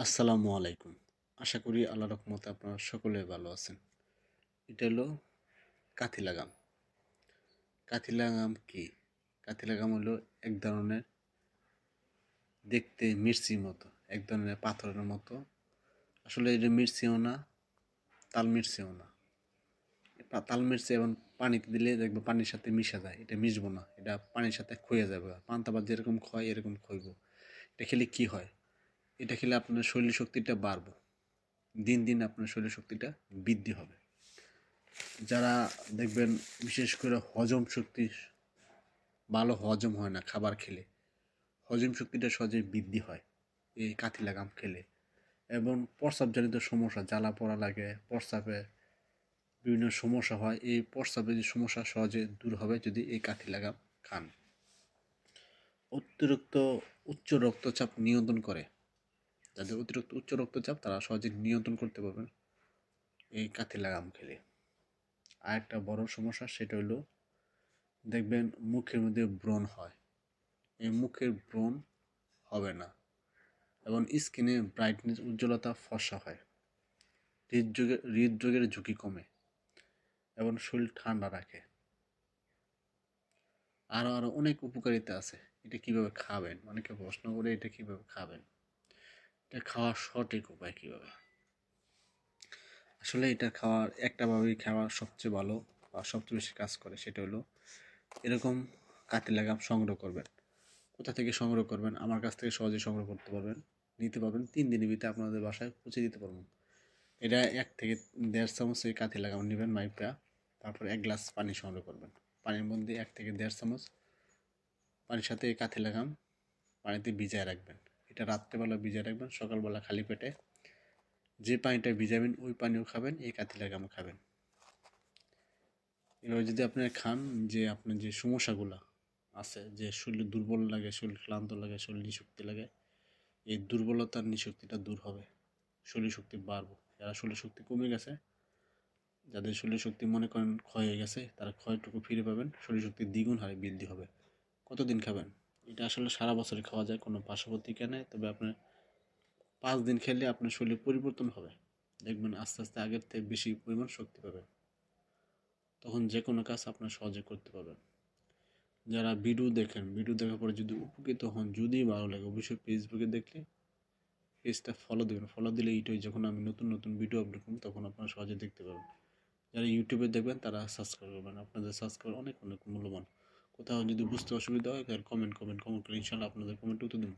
আসসালামু আলাইকুম। আশা করি আল্লাহর রহমতে আপনারা সকলে ভালো আছেন। এটা হলো কাথি লাগাম। কাথি লাগাম কি? কাথি লাগাম হলো এক ধরনের দেখতে মির্চির মতো, এক ধরনের পাথরের মতো। আসলে এটা মির্চিও না, তাল মির্চিও না। তাল মির্চি এবং পানিতে দিলে দেখবো পানির সাথে মিশা যায়। এটা মিশবো না, এটা পানির সাথে ক্ষয়ে যাবে। পান্তা ভাত যেরকম ক্ষয় এরকম ক্ষয়ব। এটা খেলে কি হয়? এটা খেলে আপনার শরীর শক্তিটা বাড়বে। দিন দিন আপনার শরীর শক্তিটা বৃদ্ধি হবে। যারা দেখবেন বিশেষ করে হজম শক্তি ভালো হজম হয় না খাবার খেলে, হজম শক্তিটা সহজে বৃদ্ধি হয় এই কাথি লাগাম খেলে। এবং প্রস্রাবজনিত সমস্যা, জ্বালা পোড়া লাগে, প্রস্রাবে বিভিন্ন সমস্যা হয়, এই প্রস্রাবের যে সমস্যা সহজে দূর হবে যদি এই কাথি লাগাম খান। অতিরিক্ত উচ্চ রক্তচাপ নিয়ন্ত্রণ করে। যাদের অতিরিক্ত উচ্চ রক্তচাপ তারা সহজে নিয়ন্ত্রণ করতে পারবেন এই কাথি লাগাম খেলে। আর একটা বড় সমস্যা সেটা হলো দেখবেন মুখের মধ্যে ব্রণ হয়। এই মুখের ব্রণ হবে না এবং স্কিনে ব্রাইটনেস, উজ্জ্বলতা, ফর্সা হয়। হৃদরোগের ঝুঁকি কমে এবং শরীর ঠান্ডা রাখে। আরও আরও অনেক উপকারিতা আছে। এটা কিভাবে খাবেন, অনেকে প্রশ্ন করে এটা কিভাবে খাবেন, এটা খাওয়ার সঠিক উপায় কিভাবে। আসলে এটা খাওয়ার একটাভাবেই খাওয়া সবচেয়ে ভালো বা সবচেয়ে বেশি কাজ করে। সেটা হলো এরকম কাঠি লাগাম সংগ্রহ করবেন। কোথা থেকে সংগ্রহ করবেন? আমার কাছ থেকে সহজে সংগ্রহ করতে পারবেন, নিতে পারবেন। 3 দিনের ভিতরে আপনাদের বাসায় পৌঁছে দিতে পারবেন। এটা 1 থেকে 1.5 চামচ এই কাঠি লাগাম নেবেন মাইপা। তারপর 1 গ্লাস পানি সংগ্রহ করবেন। পানির মধ্যে 1 থেকে 1.5 চামচ পানির সাথে এই কাঠি লাগাম পানিতে ভিজায় রাখবেন। এটা রাত্রেবেলা ভিজায় রাখবেন, সকালবেলা খালি পেটে যে পানিটা ভিজাবেন ওই পানিও খাবেন, এই কাঠি লাগামও খাবেন। এবার যদি আপনি খান, যে আপনার যে সমস্যাগুলো আছে, যে শরীর দুর্বল লাগে, শরীর ক্লান্ত লাগে, শরীর নিশক্তি লাগে, এই দুর্বলতার নিশক্তিটা দূর হবে, শরীর শক্তি বাড়বে। যারা শরীর শক্তি কমে গেছে, যাদের শরীর শক্তি মনে করেন ক্ষয় হয়ে গেছে, তারা ক্ষয়টুকু ফিরে পাবেন, শরীর শক্তি দ্বিগুণ হারে বৃদ্ধি হবে। কতদিন খাবেন? এটা আসলে সারা বছরই খাওয়া যায়, কোনো পার্শ্ববর্তীকা নেই। তবে আপনার 5 দিন খেলে আপনার শরীর পরিবর্তন হবে, দেখবেন আস্তে আস্তে আগের থেকে বেশি পরিমাণ শক্তি পাবেন। তখন যে কোনো কাজ আপনার সহজে করতে পারবেন। যারা ভিডিও দেখেন, ভিডিও দেখার পরে যদি উপকৃত হন, যদি ভালো লাগে, অবশ্যই ফেসবুকে দেখলে পেজটা ফলো দেবেন। ফলো দিলে এইটাই যখন আমি নতুন নতুন ভিডিও আপলোড করব তখন আপনারা সহজে দেখতে পাবেন। যারা ইউটিউবে দেখবেন তারা সাবস্ক্রাইব করবেন। আপনাদের সাবস্ক্রাইব অনেক অনেক মূল্যবান। কোথাও যদি বুঝতে অসুবিধা হয় তাহলে কমেন্ট করে ইনশাআল্লাহ আপনাদের কমেন্ট উত্তর দেব।